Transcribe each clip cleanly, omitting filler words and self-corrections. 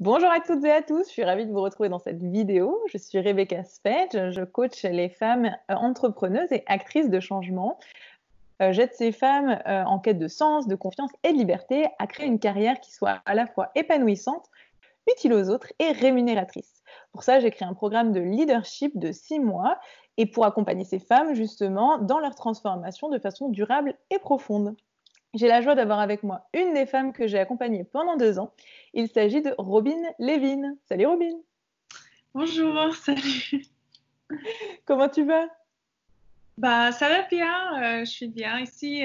Bonjour à toutes et à tous, je suis ravie de vous retrouver dans cette vidéo. Je suis Rebecca Spedge, je coach les femmes entrepreneuses et actrices de changement. J'aide ces femmes en quête de sens, de confiance et de liberté à créer une carrière qui soit à la fois épanouissante, utile aux autres et rémunératrice. Pour ça, j'ai créé un programme de leadership de 6 mois et pour accompagner ces femmes justement dans leur transformation de façon durable et profonde. J'ai la joie d'avoir avec moi une des femmes que j'ai accompagnées pendant 2 ans. Il s'agit de Robin Levin. Salut Robin, Bonjour, salut. comment tu vas? Bah, ça va bien, je suis bien ici,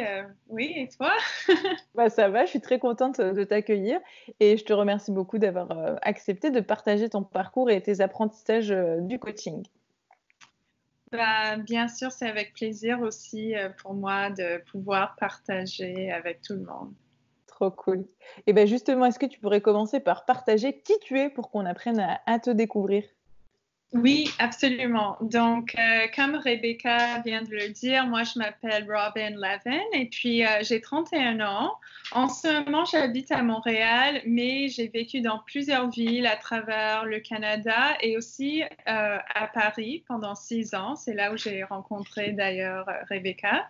oui, et toi? Bah, ça va, je suis très contente de t'accueillir et je te remercie beaucoup d'avoir accepté de partager ton parcours et tes apprentissages du coaching. Bah, bien sûr, c'est avec plaisir aussi pour moi de pouvoir partager avec tout le monde. Trop cool. Et bien justement, est-ce que tu pourrais commencer par partager qui tu es pour qu'on apprenne à te découvrir? Oui, absolument. Donc, comme Rebecca vient de le dire, moi, je m'appelle Robin Levin et puis j'ai 31 ans. En ce moment, j'habite à Montréal, mais j'ai vécu dans plusieurs villes à travers le Canada et aussi à Paris pendant 6 ans. C'est là où j'ai rencontré d'ailleurs Rebecca.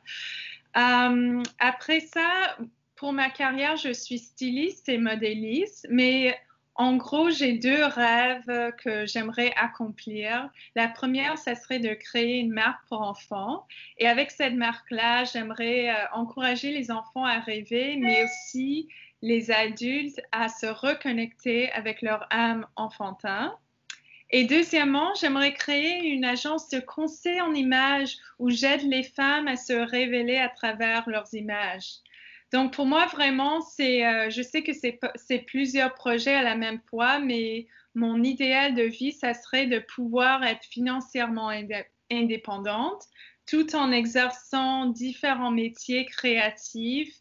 Après ça, pour ma carrière, je suis styliste et modéliste, mais en gros, j'ai deux rêves que j'aimerais accomplir. La première, ça serait de créer une marque pour enfants. Et avec cette marque-là, j'aimerais encourager les enfants à rêver, mais aussi les adultes à se reconnecter avec leur âme enfantin. Et deuxièmement, j'aimerais créer une agence de conseil en images où j'aide les femmes à se révéler à travers leurs images. Donc pour moi, vraiment, je sais que c'est plusieurs projets à la même fois, mais mon idéal de vie, ça serait de pouvoir être financièrement indépendante tout en exerçant différents métiers créatifs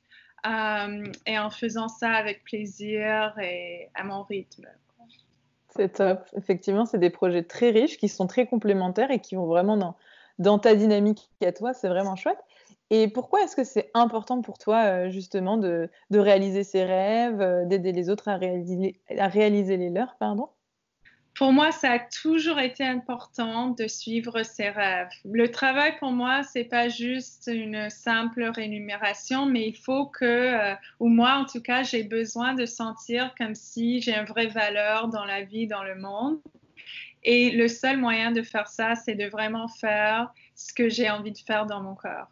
et en faisant ça avec plaisir et à mon rythme. C'est top. Effectivement, c'est des projets très riches qui sont très complémentaires et qui vont vraiment dans ta dynamique à toi. C'est vraiment chouette. Et pourquoi est-ce que c'est important pour toi, justement, de réaliser ses rêves, d'aider les autres à réaliser les leurs, pardon? Pour moi, ça a toujours été important de suivre ses rêves. Le travail, pour moi, c'est pas juste une simple rémunération, mais il faut ou moi en tout cas, j'ai besoin de sentir comme si j'ai une vraie valeur dans la vie, dans le monde. Et le seul moyen de faire ça, c'est de vraiment faire ce que j'ai envie de faire dans mon corps.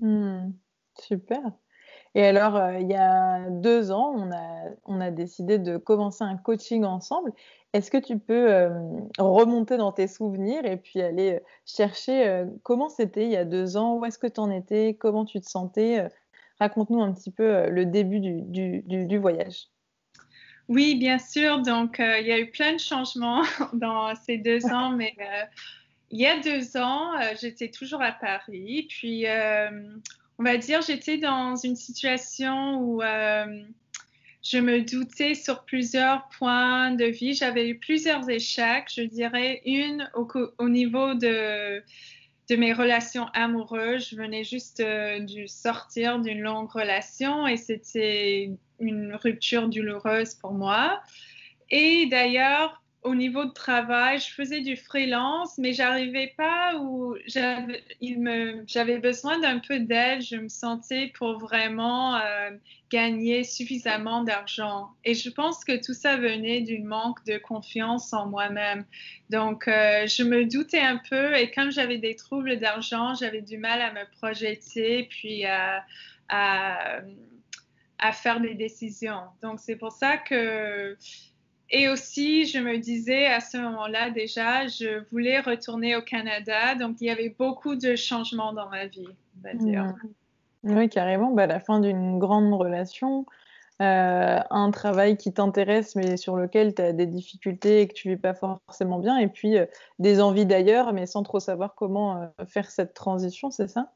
Mmh. Super. Et alors, il y a 2 ans, on a décidé de commencer un coaching ensemble. Est-ce que tu peux, remonter dans tes souvenirs et puis aller, chercher, comment c'était il y a 2 ans? Où est-ce que tu en étais? Comment tu te sentais? Raconte-nous un petit peu, le début du voyage. Oui, bien sûr. Donc, il y a eu plein de changements dans ces 2 ans, mais il y a 2 ans, j'étais toujours à Paris. Puis, on va dire, j'étais dans une situation où je me doutais sur plusieurs points de vie. J'avais eu plusieurs échecs, je dirais. Une au niveau de mes relations amoureuses. Je venais juste de sortir d'une longue relation et c'était une rupture douloureuse pour moi. Et d'ailleurs, au niveau de travail, je faisais du freelance, mais j'arrivais pas où j'avais besoin d'un peu d'aide. Je me sentais pour vraiment gagner suffisamment d'argent. Et je pense que tout ça venait d'un manque de confiance en moi-même. Donc, je me doutais un peu et comme j'avais des troubles d'argent, j'avais du mal à me projeter puis à, à faire des décisions. Donc, c'est pour ça que et aussi, je me disais à ce moment-là déjà, je voulais retourner au Canada. Donc, il y avait beaucoup de changements dans ma vie, on va dire. Mmh. Oui, carrément. Bah, la fin d'une grande relation, un travail qui t'intéresse, mais sur lequel tu as des difficultés et que tu vis pas forcément bien et puis, des envies d'ailleurs, mais sans trop savoir comment, faire cette transition, c'est ça?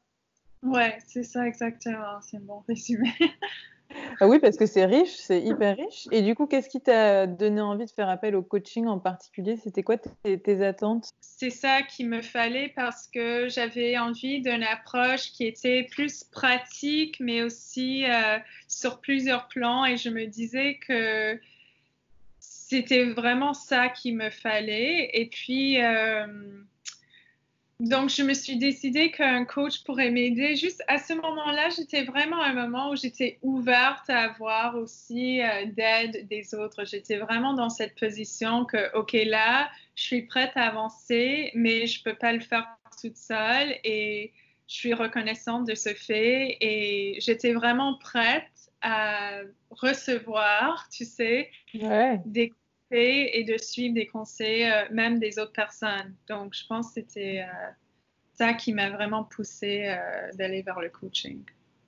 Ouais, c'est ça exactement. C'est un bon résumé. Ah oui, parce que c'est riche, c'est hyper riche et du coup, qu'est-ce qui t'a donné envie de faire appel au coaching en particulier? C'était quoi tes attentes? C'est ça qu'il me fallait parce que j'avais envie d'une approche qui était plus pratique, mais aussi sur plusieurs plans. Et je me disais que c'était vraiment ça qu'il me fallait. Et puis, donc, je me suis décidée qu'un coach pourrait m'aider. Juste à ce moment-là, j'étais vraiment à un moment où j'étais ouverte à avoir aussi d'aide des autres. J'étais vraiment dans cette position que, OK, là, je suis prête à avancer, mais je peux pas le faire toute seule et je suis reconnaissante de ce fait. Et j'étais vraiment prête à recevoir, tu sais, Ouais. des conseils et de suivre des conseils, même des autres personnes. Donc, je pense que c'était ça qui m'a vraiment poussée d'aller vers le coaching.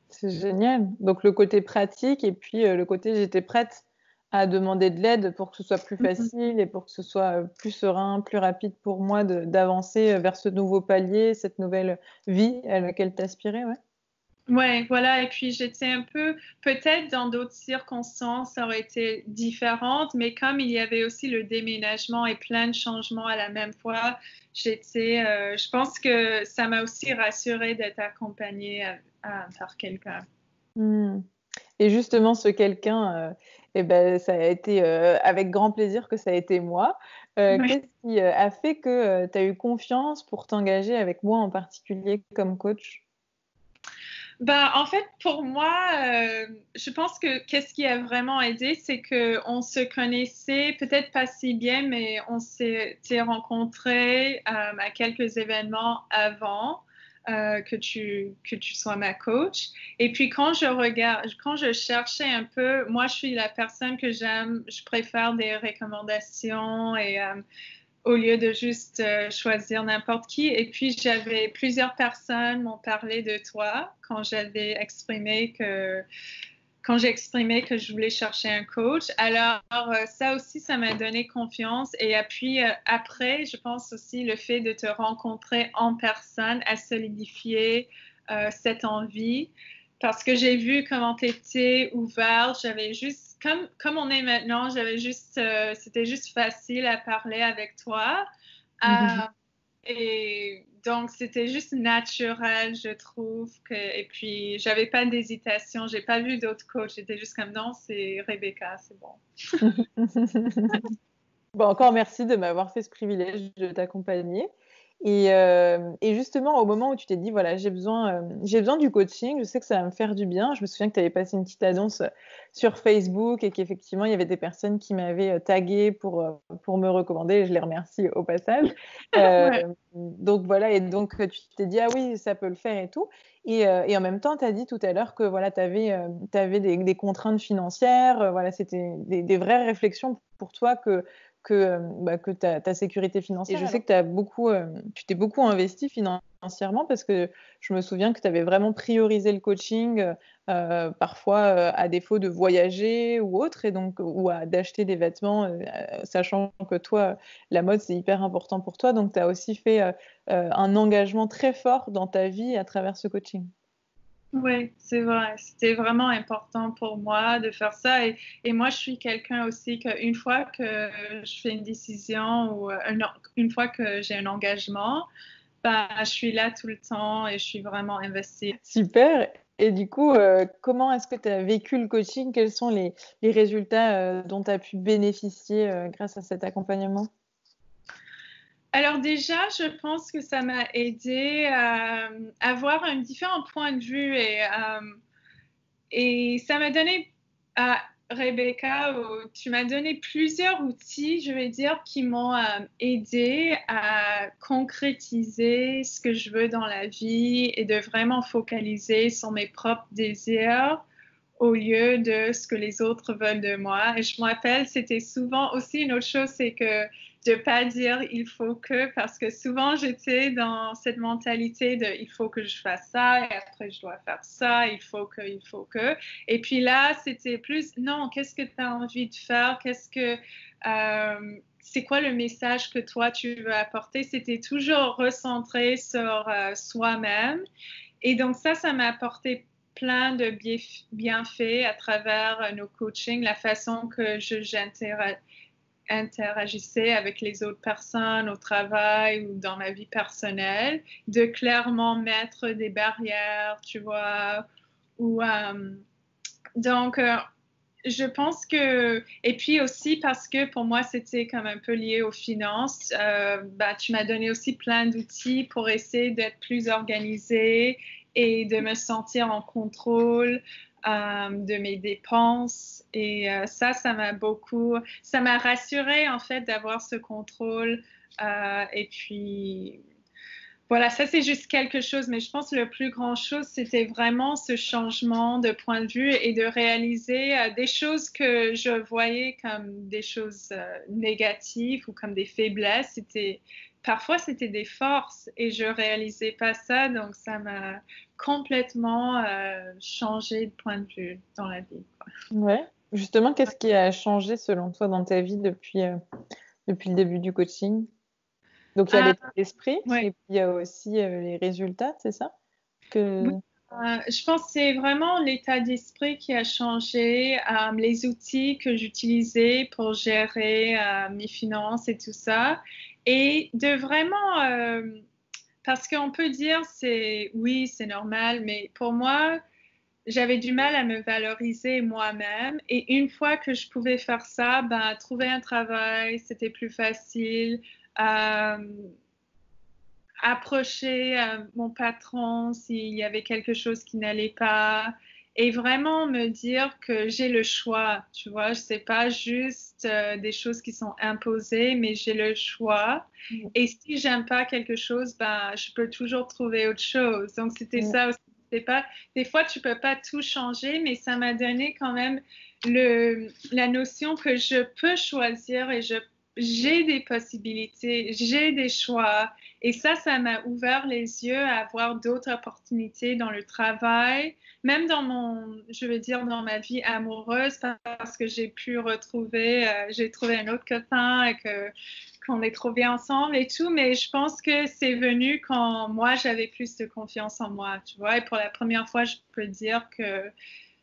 C'est génial. Donc le côté pratique et puis le côté j'étais prête à demander de l'aide pour que ce soit plus Mhm. facile et pour que ce soit plus serein, plus rapide pour moi d'avancer vers ce nouveau palier, cette nouvelle vie à laquelle t'aspirais, ouais. Ouais, voilà. Et puis j'étais un peu, peut-être dans d'autres circonstances, ça aurait été différente, mais comme il y avait aussi le déménagement et plein de changements à la même fois, je pense que ça m'a aussi rassurée d'être accompagnée par quelqu'un. Hmm. Et justement, ce quelqu'un, eh ben, ça a été avec grand plaisir que ça a été moi. Ouais. Qu'est-ce qui a fait que tu as eu confiance pour t'engager avec moi en particulier comme coach? Ben, en fait, pour moi, je pense que qu'est-ce qui a vraiment aidé, c'est qu'on se connaissait peut-être pas si bien, mais on s'est rencontrés à quelques événements avant que tu sois ma coach. Et puis quand je cherchais un peu, moi, je suis la personne que j'aime, je préfère des recommandations et au lieu de juste choisir n'importe qui. Et puis, j'avais plusieurs personnes m'ont parlé de toi quand j'ai exprimé que je voulais chercher un coach. Alors, ça aussi, ça m'a donné confiance. Et puis, après, je pense aussi le fait de te rencontrer en personne a solidifié cette envie. Parce que j'ai vu comment tu étais ouverte, j'avais juste, comme on est maintenant, c'était juste facile à parler avec toi. Euh, et donc, c'était juste naturel, je trouve. Et puis, j'avais pas d'hésitation. J'ai pas vu d'autres coachs. J'étais juste comme, non, c'est Rebecca, c'est bon. Bon, encore merci de m'avoir fait ce privilège de t'accompagner. Et justement, au moment où tu t'es dit, voilà, j'ai besoin du coaching, je sais que ça va me faire du bien. Je me souviens que tu avais passé une petite annonce sur Facebook et qu'effectivement, il y avait des personnes qui m'avaient tagué pour me recommander et je les remercie au passage. Euh, Ouais. donc voilà, et donc tu t'es dit, ah oui, ça peut le faire et tout. Et en même temps, tu as dit tout à l'heure que voilà, tu avais des contraintes financières, voilà, c'était des vraies réflexions pour toi que ta sécurité financière. Et je sais que tu t'es beaucoup investi financièrement parce que je me souviens que tu avais vraiment priorisé le coaching, parfois à défaut de voyager ou autre, et donc, d'acheter des vêtements, sachant que toi, la mode, c'est hyper important pour toi. Donc, tu as aussi fait un engagement très fort dans ta vie à travers ce coaching. Oui, c'est vrai. C'était vraiment important pour moi de faire ça. Et moi, je suis quelqu'un aussi qu'une fois que je fais une décision ou une fois que j'ai un engagement, ben, je suis là tout le temps et je suis vraiment investie. Super. Et du coup, comment est-ce que tu as vécu le coaching? Quels sont les résultats dont tu as pu bénéficier grâce à cet accompagnement? Alors déjà, je pense que ça m'a aidé à avoir un différent point de vue et ça m'a donné, à Rebecca, tu m'as donné plusieurs outils, je vais dire, qui m'ont aidé à concrétiser ce que je veux dans la vie et de vraiment focaliser sur mes propres désirs au lieu de ce que les autres veulent de moi. Et je me rappelle, c'était souvent aussi une autre chose, c'est que de pas dire il faut que, parce que souvent j'étais dans cette mentalité de il faut que je fasse ça et après je dois faire ça, il faut que, il faut que. Et puis là, c'était plus non, qu'est-ce que tu as envie de faire? C'est quoi le message que toi tu veux apporter? C'était toujours recentré sur soi-même. Et donc ça m'a apporté plein de bienfaits à travers nos coachings, la façon que j'interagissais avec les autres personnes au travail ou dans ma vie personnelle, de clairement mettre des barrières, tu vois, ou donc je pense que, et puis aussi parce que pour moi, c'était comme un peu lié aux finances, tu m'as donné aussi plein d'outils pour essayer d'être plus organisée et de me sentir en contrôle de mes dépenses. Et ça ça m'a rassurée en fait d'avoir ce contrôle. Et puis, voilà, ça c'est juste quelque chose, mais je pense que le plus grand chose, c'était vraiment ce changement de point de vue et de réaliser des choses que je voyais comme des choses négatives ou comme des faiblesses. Parfois c'était des forces et je réalisais pas ça, donc ça m'a complètement changé de point de vue dans la vie, quoi. Ouais. Justement, qu'est-ce qui a changé selon toi dans ta vie depuis le début du coaching? Donc, il y a Ah, l'état d'esprit ouais. et puis il y a aussi les résultats, c'est ça? Oui, Que... je pense que c'est vraiment l'état d'esprit qui a changé, les outils que j'utilisais pour gérer mes finances et tout ça. Et de vraiment, parce qu'on peut dire, oui, c'est normal, mais pour moi, j'avais du mal à me valoriser moi-même. Et une fois que je pouvais faire ça, trouver un travail, c'était plus facile. Euh, Approcher mon patron s'il y avait quelque chose qui n'allait pas et vraiment me dire que j'ai le choix, tu vois, c'est pas juste des choses qui sont imposées, mais j'ai le choix. Et si j'aime pas quelque chose, je peux toujours trouver autre chose. Donc c'était ça aussi. C'est pas, des fois tu peux pas tout changer, mais ça m'a donné quand même la notion que je peux choisir et j'ai des possibilités, j'ai des choix. Et ça m'a ouvert les yeux à avoir d'autres opportunités dans le travail, même je veux dire, dans ma vie amoureuse, parce que j'ai j'ai trouvé un autre copain et qu'on est trop bien ensemble et tout, mais je pense que c'est venu quand moi, j'avais plus de confiance en moi, tu vois. Et pour la première fois, je peux dire que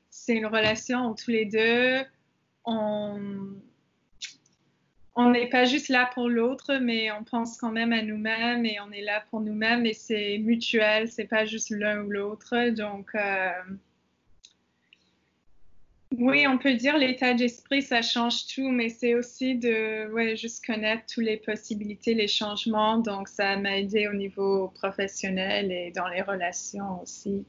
c'est une relation où tous les deux, on, on n'est pas juste là pour l'autre, mais on pense quand même à nous-mêmes et on est là pour nous-mêmes et c'est mutuel, c'est pas juste l'un ou l'autre. Donc, oui, on peut dire l'état d'esprit, ça change tout, mais c'est aussi ouais, juste connaître toutes les possibilités, les changements. Donc, ça m'a aidé au niveau professionnel et dans les relations aussi.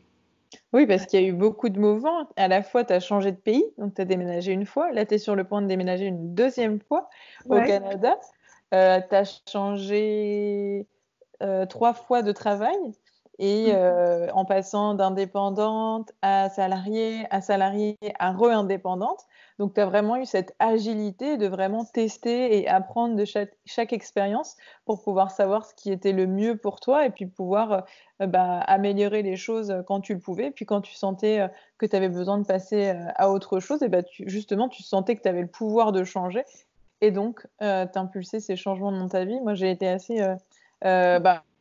Oui, parce qu'il y a eu beaucoup de mouvements. À la fois, tu as changé de pays, donc tu as déménagé une fois. Là, tu es sur le point de déménager une deuxième fois au Ouais. Canada. Tu as changé 3 fois de travail et en passant d'indépendante à salariée à re-indépendante. Donc, tu as vraiment eu cette agilité de vraiment tester et apprendre de chaque expérience pour pouvoir savoir ce qui était le mieux pour toi et puis pouvoir améliorer les choses quand tu le pouvais. Puis quand tu sentais que tu avais besoin de passer à autre chose, et justement, tu sentais que tu avais le pouvoir de changer et donc t'impulser ces changements dans ta vie. Moi, j'ai été assez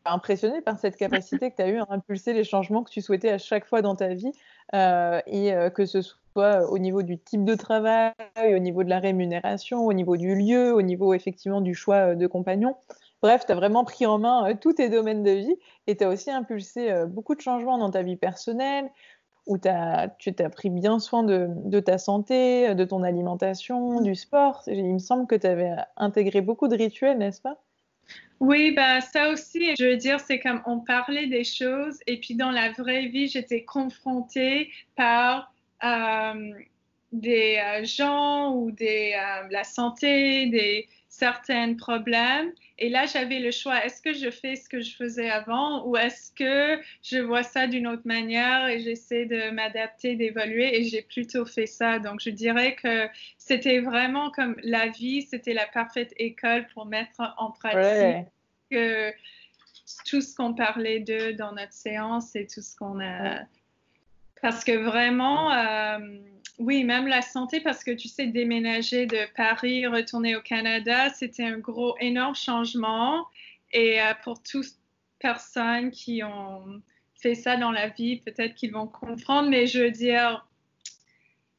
impressionnée par cette capacité que tu as eue à impulser les changements que tu souhaitais à chaque fois dans ta vie et que ce soit au niveau du type de travail, au niveau de la rémunération, au niveau du lieu, au niveau effectivement du choix de compagnon. Bref, tu as vraiment pris en main tous tes domaines de vie et tu as aussi impulsé beaucoup de changements dans ta vie personnelle où tu t'as pris bien soin de ta santé, de ton alimentation, du sport. Il me semble que tu avais intégré beaucoup de rituels, n'est-ce pas? Oui, ça aussi, je veux dire, c'est comme on parlait des choses et puis dans la vraie vie, j'étais confrontée par des gens ou la santé, des certains problèmes. Et là, j'avais le choix. Est-ce que je fais ce que je faisais avant ou est-ce que je vois ça d'une autre manière et j'essaie de m'adapter, d'évoluer et j'ai plutôt fait ça. Donc, je dirais que c'était vraiment comme la vie, c'était la parfaite école pour mettre en pratique Ouais. que tout ce qu'on parlait de dans notre séance et tout ce qu'on Ouais. a. Parce que vraiment, oui, même la santé, parce que tu sais, déménager de Paris, retourner au Canada, c'était un énorme changement. Et pour toutes personnes qui ont fait ça dans la vie, peut-être qu'ils vont comprendre, mais je veux dire,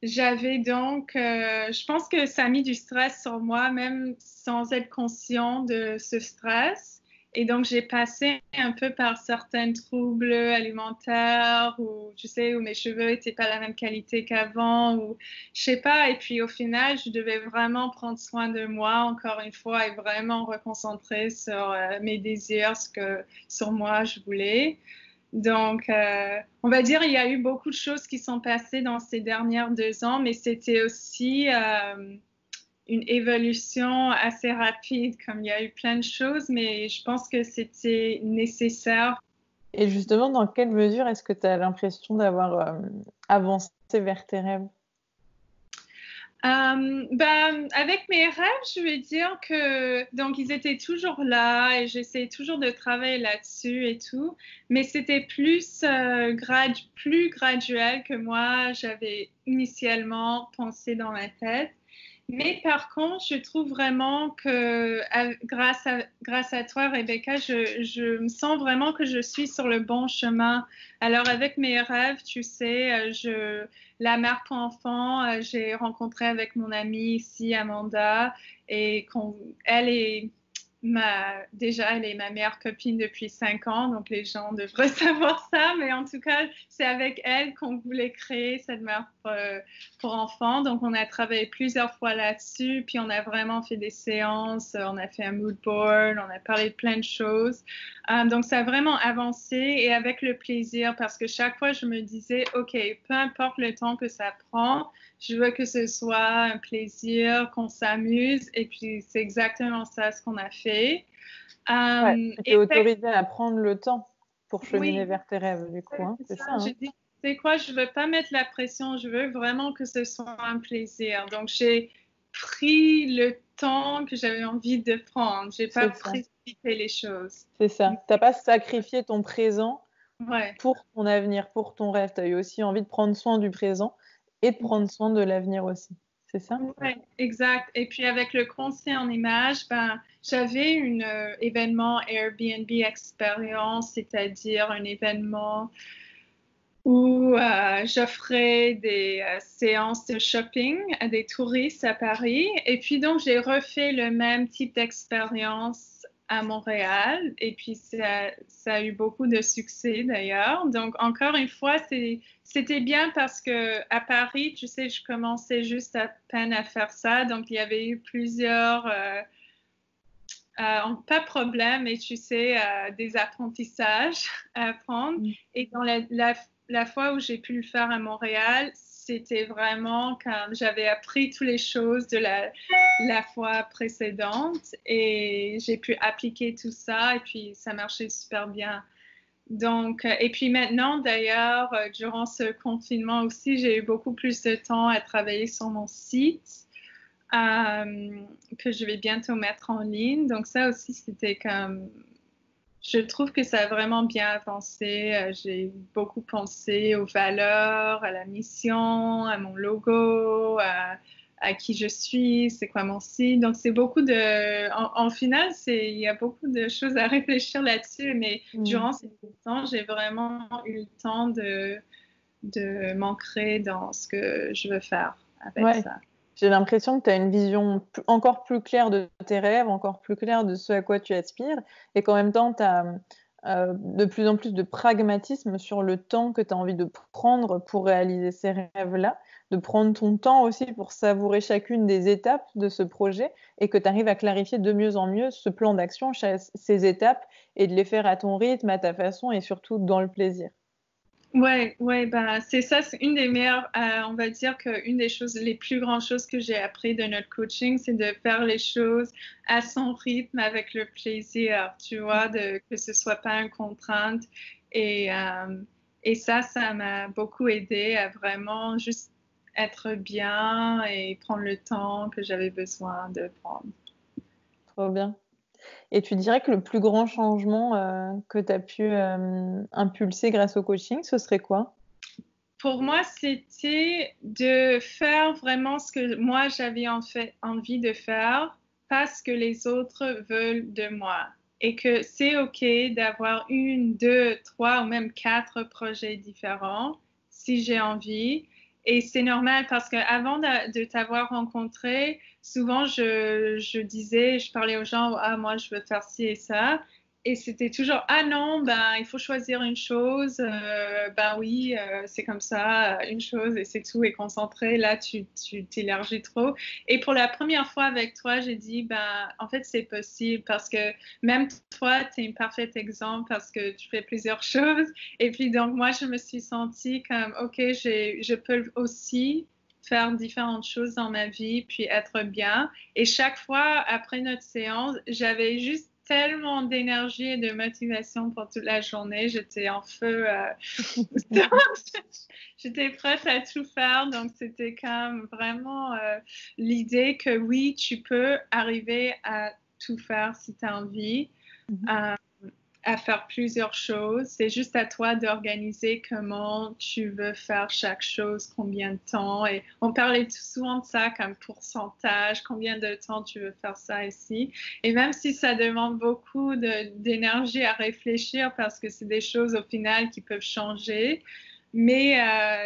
j'avais donc, je pense que ça a mis du stress sur moi, même sans être conscient de ce stress. Et donc, j'ai passé un peu par certains troubles alimentaires ou, tu sais, où mes cheveux n'étaient pas la même qualité qu'avant ou je sais pas. Et puis, au final, je devais vraiment prendre soin de moi, encore une fois, et vraiment reconcentrer sur mes désirs, sur moi je voulais. Donc, on va dire, il y a eu beaucoup de choses qui sont passées dans ces dernières 2 ans, mais c'était aussi une évolution assez rapide, comme il y a eu plein de choses, mais je pense que c'était nécessaire. Et justement, dans quelle mesure est-ce que tu as l'impression d'avoir avancé vers tes rêves? Avec mes rêves, je vais dire que donc ils étaient toujours là et j'essayais toujours de travailler là-dessus et tout, mais c'était plus graduel que moi j'avais initialement pensé dans ma tête. Mais par contre, je trouve vraiment que grâce à toi, Rebecca, je me sens vraiment que je suis sur le bon chemin. Alors, avec mes rêves, tu sais, la mère pour enfants, j'ai rencontré avec mon amie ici, Amanda, et elle est déjà, elle est ma meilleure copine depuis 5 ans, donc les gens devraient savoir ça, mais en tout cas, c'est avec elle qu'on voulait créer cette mère pour enfants. Donc, on a travaillé plusieurs fois là-dessus, puis on a vraiment fait des séances, on a fait un mood board, on a parlé de plein de choses. Donc, ça a vraiment avancé et avec le plaisir, parce que chaque fois, je me disais, OK, peu importe le temps que ça prend, je veux que ce soit un plaisir, qu'on s'amuse, et puis c'est exactement ça ce qu'on a fait. Ouais, tu t'es autorisée à prendre le temps pour cheminer Oui, vers tes rêves, du coup, hein, c'est ça, J'ai hein? dit, c'est quoi, je veux pas mettre la pression, je veux vraiment que ce soit un plaisir. Donc, j'ai pris le temps que j'avais envie de prendre. J'ai pas C'est ça, précipité les choses. c'est ça. T'as pas sacrifié ton présent Ouais. pour ton avenir, pour ton rêve. Tu as eu aussi envie de prendre soin du présent et de prendre soin de l'avenir aussi. C'est ça? Ouais, exact. Et puis avec le conseil en images, j'avais un événement Airbnb expérience, c'est-à-dire un événement où j'offrais des séances de shopping à des touristes à Paris. Et puis donc, j'ai refait le même type d'expérience à Montréal. Et puis, ça a eu beaucoup de succès d'ailleurs. Donc, encore une fois, c'était bien parce que à Paris, tu sais, je commençais juste à peine à faire ça. Donc, il y avait eu plusieurs... pas de problème, mais tu sais, des apprentissages à apprendre. Et dans la fois où j'ai pu le faire à Montréal, c'était vraiment quand j'avais appris toutes les choses de la fois précédente et j'ai pu appliquer tout ça et puis ça marchait super bien. Donc, et puis maintenant, d'ailleurs, durant ce confinement aussi, j'ai eu beaucoup plus de temps à travailler sur mon site que je vais bientôt mettre en ligne. Donc ça aussi, c'était comme... Je trouve que ça a vraiment bien avancé. J'ai beaucoup pensé aux valeurs, à la mission, à mon logo, à qui je suis, c'est quoi mon site. Donc c'est beaucoup de... En final, il y a beaucoup de choses à réfléchir là-dessus, mais durant ces temps, j'ai vraiment eu le temps de m'ancrer dans ce que je veux faire avec ça. J'ai l'impression que tu as une vision encore plus claire de tes rêves, encore plus claire de ce à quoi tu aspires, et qu'en même temps, tu as de plus en plus de pragmatisme sur le temps que tu as envie de prendre pour réaliser ces rêves-là, de prendre ton temps aussi pour savourer chacune des étapes de ce projet, et que tu arrives à clarifier de mieux en mieux ce plan d'action, ces étapes, et de les faire à ton rythme, à ta façon, et surtout dans le plaisir. Ouais, c'est ça, c'est une des meilleures, on va dire qu'une des choses, les plus grandes choses que j'ai appris de notre coaching, c'est de faire les choses à son rythme avec le plaisir, tu vois, que ce soit pas une contrainte. Et, et ça m'a beaucoup aidé à vraiment juste être bien et prendre le temps que j'avais besoin de prendre. Trop bien. Et tu dirais que le plus grand changement que tu as pu impulser grâce au coaching, ce serait quoi? Pour moi, c'était de faire vraiment ce que moi j'avais envie de faire, pas ce que les autres veulent de moi. Et que c'est OK d'avoir 1, 2, 3 ou même 4 projets différents si j'ai envie. Et c'est normal parce qu'avant de t'avoir rencontré, souvent je parlais aux gens, ah, moi je veux faire ci et ça. et c'était toujours, ah non, ben, il faut choisir une chose, ben oui, c'est comme ça, une chose et c'est tout, et concentré, là, tu t'élargis trop. Et pour la première fois avec toi, j'ai dit, ben, en fait, c'est possible parce que même toi, tu es un parfait exemple parce que tu fais plusieurs choses. Et puis, donc, moi, je me suis sentie comme, OK, je peux aussi faire différentes choses dans ma vie, puis être bien. Et chaque fois, après notre séance, j'avais juste tellement d'énergie et de motivation pour toute la journée. J'étais en feu. J'étais prête à tout faire. Donc, c'était comme vraiment l'idée que oui, tu peux arriver à tout faire si tu as envie. Mhm. À faire plusieurs choses. C'est juste à toi d'organiser comment tu veux faire chaque chose, combien de temps. Et on parlait souvent de ça comme pourcentage, combien de temps tu veux faire ça ici. Et même si ça demande beaucoup d'énergie à réfléchir parce que c'est des choses au final qui peuvent changer, mais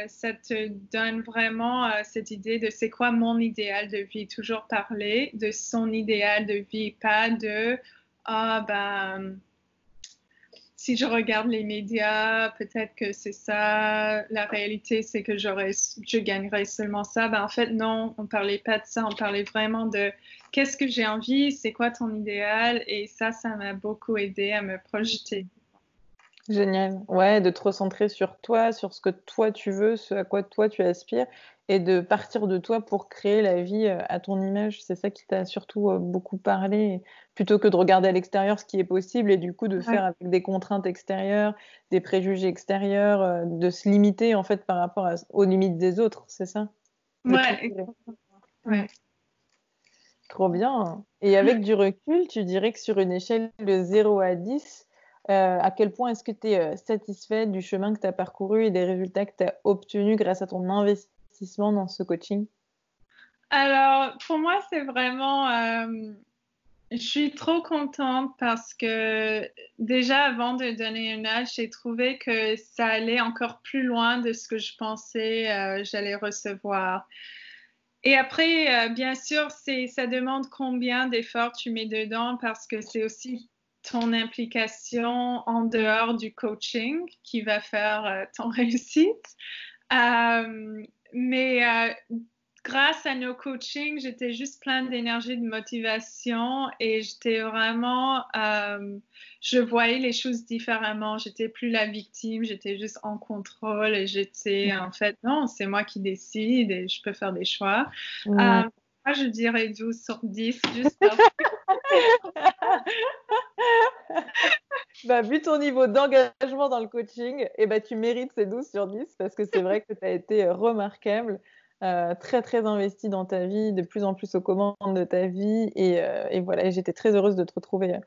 ça te donne vraiment cette idée de c'est quoi mon idéal de vie. Toujours parler de son idéal de vie, pas de ah ben si je regarde les médias, peut-être que c'est ça. La réalité, c'est que je gagnerais seulement ça. Ben, en fait, non, on parlait pas de ça. On parlait vraiment de qu'est-ce que j'ai envie, c'est quoi ton idéal. Et ça m'a beaucoup aidé à me projeter. Génial. Ouais, de te recentrer sur toi, sur ce que toi tu veux, ce à quoi toi tu aspires, et de partir de toi pour créer la vie à ton image. C'est ça qui t'a surtout beaucoup parlé, plutôt que de regarder à l'extérieur ce qui est possible et du coup de Ouais, faire avec des contraintes extérieures, des préjugés extérieurs, de se limiter en fait par rapport aux limites des autres, c'est ça? De ouais, préférer. Mm. ouais. Trop bien. Et avec du recul, tu dirais que sur une échelle de 0 à 10, à quel point est-ce que tu es satisfaite du chemin que tu as parcouru et des résultats que tu as obtenus grâce à ton investissement dans ce coaching? Alors, pour moi, c'est vraiment je suis trop contente parce que déjà avant de donner une âge, j'ai trouvé que ça allait encore plus loin de ce que je pensais j'allais recevoir. Et après, bien sûr, ça demande combien d'efforts tu mets dedans parce que c'est aussi ton implication en dehors du coaching qui va faire ton réussite. Mais grâce à nos coachings, j'étais juste pleine d'énergie, de motivation et j'étais vraiment, je voyais les choses différemment. J'étais plus la victime, j'étais juste en contrôle et j'étais en fait, non, c'est moi qui décide et je peux faire des choix. Mm. Moi, je dirais 12 sur 10, juste parce que Bah, vu ton niveau d'engagement dans le coaching, eh ben, tu mérites ces 12 sur 10 parce que c'est vrai que tu as été remarquable, très très investi dans ta vie, de plus en plus aux commandes de ta vie. Et voilà, et j'étais très heureuse de te retrouver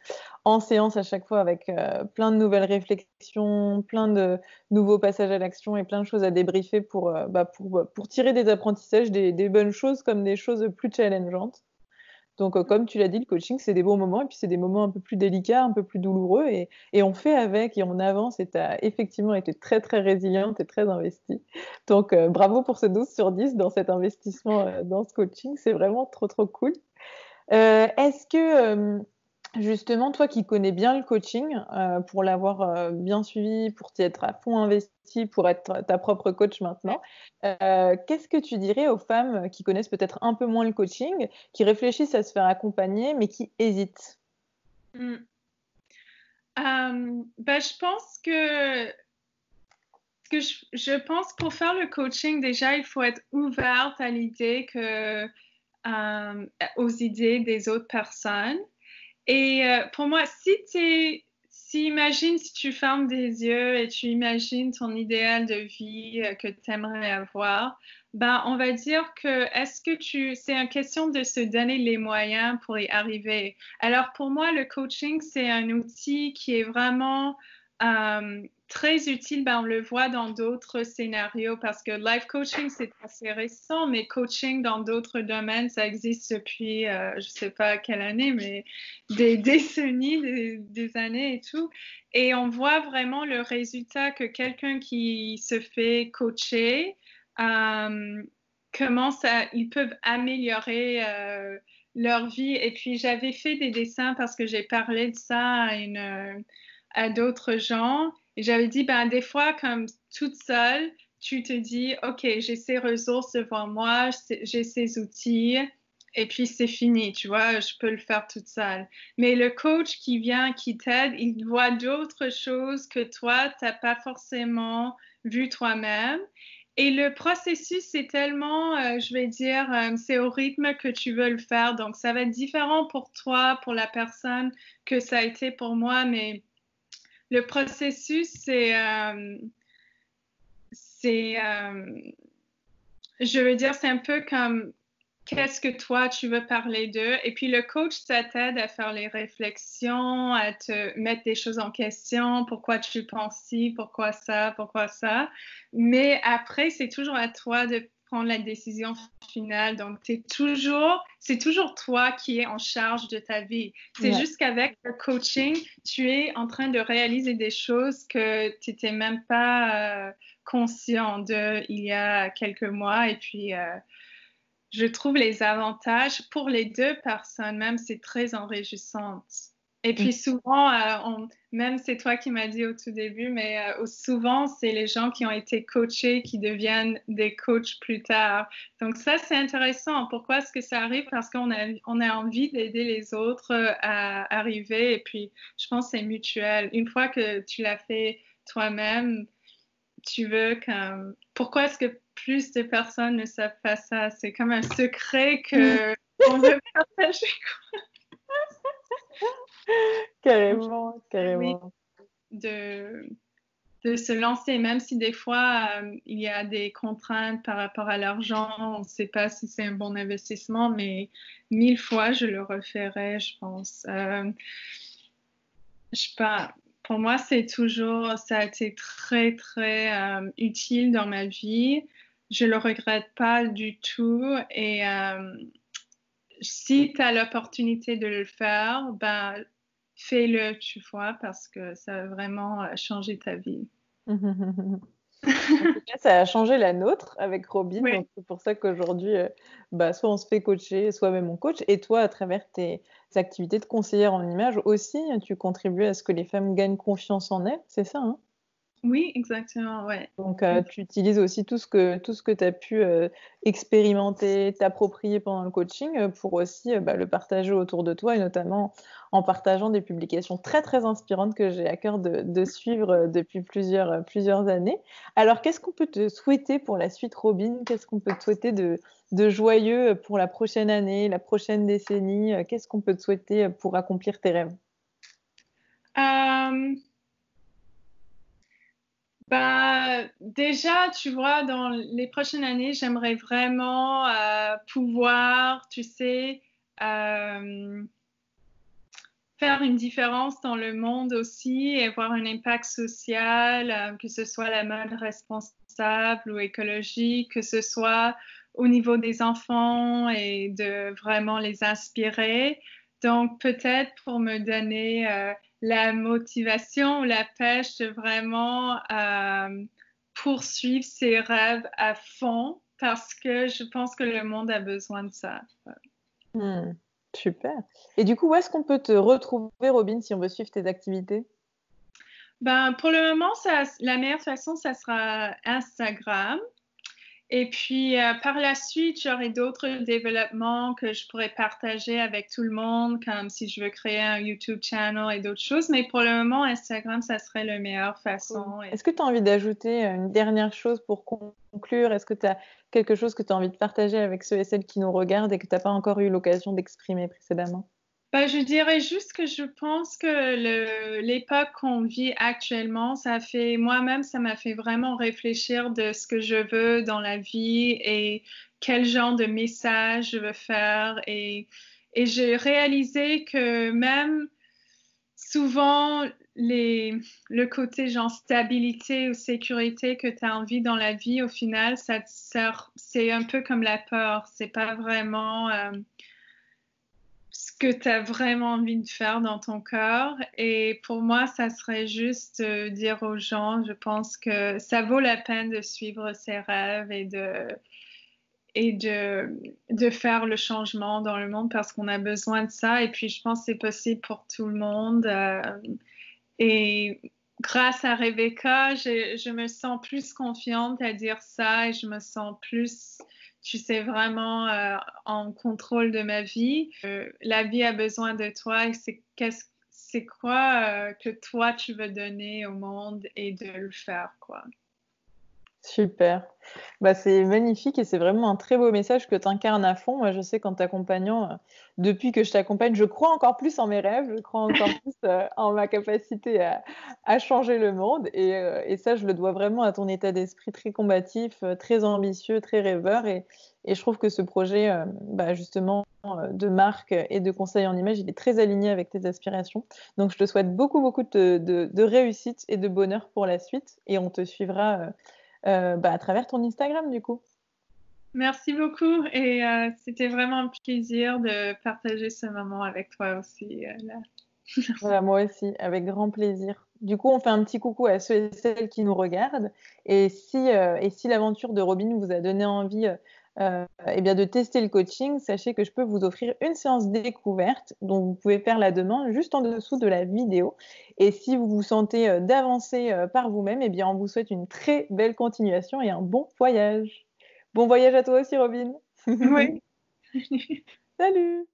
en séance à chaque fois avec plein de nouvelles réflexions, plein de nouveaux passages à l'action et plein de choses à débriefer pour tirer des apprentissages, des bonnes choses comme des choses plus challengeantes. Donc, comme tu l'as dit, le coaching, c'est des bons moments et puis c'est des moments un peu plus délicats, un peu plus douloureux et on fait avec et on avance et tu as effectivement été très, très résiliente et très investie. Donc, bravo pour ce 12 sur 10 dans cet investissement dans ce coaching. C'est vraiment trop, trop cool. Est-ce que, justement, toi qui connais bien le coaching, pour l'avoir bien suivi, pour t'y être à fond investi, pour être ta propre coach maintenant, qu'est-ce que tu dirais aux femmes qui connaissent peut-être un peu moins le coaching, qui réfléchissent à se faire accompagner, mais qui hésitent? mm. Ben, je pense que je pense pour faire le coaching, déjà, il faut être ouverte à l'idée que aux idées des autres personnes. Et pour moi, imagine si tu fermes des yeux et tu imagines ton idéal de vie que tu aimerais avoir, ben, on va dire que c'est une question de se donner les moyens pour y arriver. Alors pour moi, le coaching, c'est un outil qui est vraiment très utile. Ben, on le voit dans d'autres scénarios parce que life coaching, c'est assez récent, mais coaching dans d'autres domaines, ça existe depuis, je ne sais pas quelle année, mais des décennies, des années et tout. Et on voit vraiment le résultat que quelqu'un qui se fait coacher, comment ils peuvent améliorer leur vie. Et puis, j'avais fait des dessins parce que j'ai parlé de ça à d'autres gens. Et j'avais dit, ben, des fois, comme toute seule, tu te dis, OK, j'ai ces ressources devant moi, j'ai ces outils, et puis c'est fini, tu vois, je peux le faire toute seule. Mais le coach qui vient, qui t'aide, il voit d'autres choses que toi, tu n'as pas forcément vu toi-même. Et le processus, c'est tellement, je vais dire, c'est au rythme que tu veux le faire. Donc, ça va être différent pour toi, pour la personne que ça a été pour moi, mais le processus, je veux dire, c'est un peu comme qu'est-ce que toi, tu veux parler d'eux. Et puis, le coach, ça t'aide à faire les réflexions, à te mettre des choses en question. Pourquoi tu penses ci, pourquoi ça, pourquoi ça. Mais après, c'est toujours à toi de prendre la décision finale. Donc, c'est toujours toi qui es en charge de ta vie. C'est Ouais. juste qu'avec le coaching, tu es en train de réaliser des choses que tu n'étais même pas conscient de il y a quelques mois. Et puis, je trouve les avantages pour les deux personnes, même c'est très enrichissant. Et puis souvent, même c'est toi qui m'as dit au tout début, mais souvent c'est les gens qui ont été coachés qui deviennent des coachs plus tard. Donc ça, c'est intéressant. Pourquoi est-ce que ça arrive? Parce on a envie d'aider les autres à arriver. Et puis, je pense que c'est mutuel. Une fois que tu l'as fait toi-même, tu veux comme... Pourquoi est-ce que plus de personnes ne savent pas ça? C'est comme un secret que on veut partager. Carrément, Oui, carrément. de, de se lancer, même si des fois, il y a des contraintes par rapport à l'argent, on ne sait pas si c'est un bon investissement, mais 1000 fois, je le referais, je pense. Je sais pas. Pour moi, ça a été très, très utile dans ma vie. Je le regrette pas du tout. Et si tu as l'opportunité de le faire, ben, fais-le, tu vois, parce que ça va vraiment changer ta vie. En tout cas, ça a changé la nôtre avec Robin. Oui. Donc, c'est pour ça qu'aujourd'hui, soit on se fait coacher, soit même on coach. Et toi, à travers tes activités de conseillère en image aussi, tu contribues à ce que les femmes gagnent confiance en elles. C'est ça, hein? Oui, exactement, ouais. Donc, tu utilises aussi tout ce que tu as pu expérimenter, t'approprier pendant le coaching pour aussi le partager autour de toi et notamment en partageant des publications très, très inspirantes que j'ai à cœur de suivre depuis plusieurs années. Alors, qu'est-ce qu'on peut te souhaiter pour la suite, Robin? Qu'est-ce qu'on peut te souhaiter de joyeux pour la prochaine année, la prochaine décennie? Qu'est-ce qu'on peut te souhaiter pour accomplir tes rêves? Euh, Bah, déjà, tu vois, dans les prochaines années, j'aimerais vraiment pouvoir, tu sais, euh, faire une différence dans le monde aussi et avoir un impact social, que ce soit la mode responsable ou écologique, que ce soit au niveau des enfants et de vraiment les inspirer. Donc, peut-être pour me donner la motivation ou la pêche de vraiment poursuivre ses rêves à fond parce que je pense que le monde a besoin de ça. Hmm, super. Et du coup, où est-ce qu'on peut te retrouver, Robin, si on veut suivre tes activités? Ben, pour le moment, la meilleure façon, ça sera Instagram. Et puis, par la suite, j'aurai d'autres développements que je pourrais partager avec tout le monde, comme si je veux créer un YouTube channel et d'autres choses. Mais pour le moment, Instagram, ça serait la meilleure Cool. façon. Est-ce que tu as envie d'ajouter une dernière chose pour conclure? Est-ce que tu as quelque chose que tu as envie de partager avec ceux et celles qui nous regardent et que tu n'as pas encore eu l'occasion d'exprimer précédemment? Ben, je dirais juste que je pense que l'époque qu'on vit actuellement, moi-même, ça m'a fait vraiment réfléchir de ce que je veux dans la vie et quel genre de message je veux faire. Et j'ai réalisé que même souvent, le côté genre stabilité ou sécurité que tu as envie dans la vie, au final, c'est un peu comme la peur. C'est pas vraiment ce que tu as vraiment envie de faire dans ton cœur. Et pour moi, ça serait juste dire aux gens, je pense que ça vaut la peine de suivre ses rêves et de faire le changement dans le monde parce qu'on a besoin de ça. Et puis, je pense que c'est possible pour tout le monde. Et grâce à Rebecca, je me sens plus confiante à dire ça et je me sens plus, tu sais, vraiment en contrôle de ma vie. La vie a besoin de toi et c'est quoi que toi tu veux donner au monde et de le faire, quoi. Super. Bah, c'est magnifique et c'est vraiment un très beau message que tu incarnes à fond. Moi, je sais qu'en t'accompagnant, depuis que je t'accompagne, je crois encore plus en mes rêves, je crois encore plus en ma capacité à changer le monde. Et ça, je le dois vraiment à ton état d'esprit très combatif, très ambitieux, très rêveur. Et je trouve que ce projet, bah, justement, de marque et de conseil en image, il est très aligné avec tes aspirations. Donc, je te souhaite beaucoup, beaucoup de réussite et de bonheur pour la suite. Et on te suivra. Bah, à travers ton Instagram, du coup. Merci beaucoup et c'était vraiment un plaisir de partager ce moment avec toi aussi. Là. Voilà, moi aussi, avec grand plaisir. Du coup, on fait un petit coucou à ceux et celles qui nous regardent. Et si l'aventure de Robin vous a donné envie eh bien de tester le coaching, sachez que je peux vous offrir une séance découverte dont vous pouvez faire la demande juste en dessous de la vidéo. Et si vous vous sentez d'avancer par vous-même, eh bien, on vous souhaite une très belle continuation et un bon voyage. Bon voyage à toi aussi, Robin. Oui. Salut!